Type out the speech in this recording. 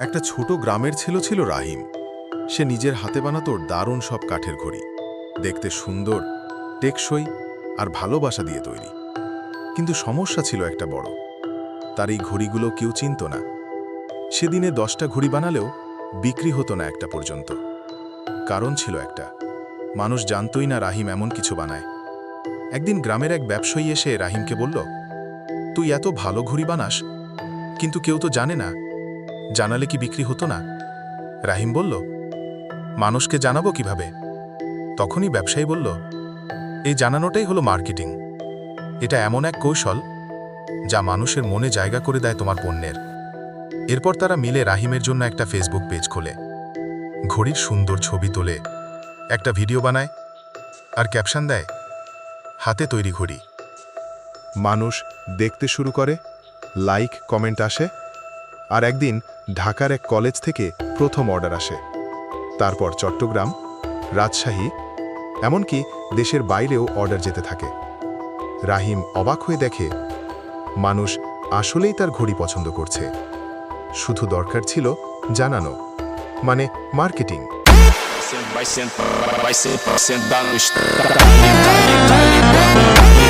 একটা ছোট গ্রামের ছিল রাহিম। সে নিজের হাতে বানাতো দারুণ সব কাঠের ঘড়ি, দেখতে সুন্দর, টেকসই আর ভালোবাসা দিয়ে তৈরি। কিন্তু সমস্যা ছিল একটা বড়, তার এই ঘড়িগুলো কেউ চিনত না। সেদিনে 10টা ঘড়ি বানালেও বিক্রি হতো না একটা পর্যন্ত। কারণ ছিল একটা, মানুষ জানতই না রাহিম এমন কিছু বানায়। একদিন গ্রামের এক ব্যবসায়ী এসে রাহিমকে বলল, তুই এত ভালো ঘড়ি বানাস, কিন্তু কেউ তো জানে না, জানালে কি বিক্রি হতো না? রাহিম বলল, মানুষকে জানাবো কিভাবে? তখনই ব্যবসায়ী বলল, এই জানানোটাই হলো মার্কেটিং। এটা এমন এক কৌশল যা মানুষের মনে জায়গা করে দেয় তোমার পণ্যের। এরপর তারা মিলে রাহিমের জন্য একটা ফেসবুক পেজ খোলে, ঘড়ির সুন্দর ছবি তোলে, একটা ভিডিও বানায় আর ক্যাপশন দেয়, হাতে তৈরি ঘড়ি। মানুষ দেখতে শুরু করে, লাইক কমেন্ট আসে, আর একদিন ঢাকার এক কলেজ থেকে প্রথম অর্ডার আসে। তারপর চট্টগ্রাম, রাজশাহী, এমনকি দেশের বাইরেও অর্ডার যেতে থাকে। রাহিম অবাক হয়ে দেখে, মানুষ আসলেই তার ঘড়ি পছন্দ করছে। শুধু দরকার ছিল জানানো, মানে মার্কেটিং। Vai sentando no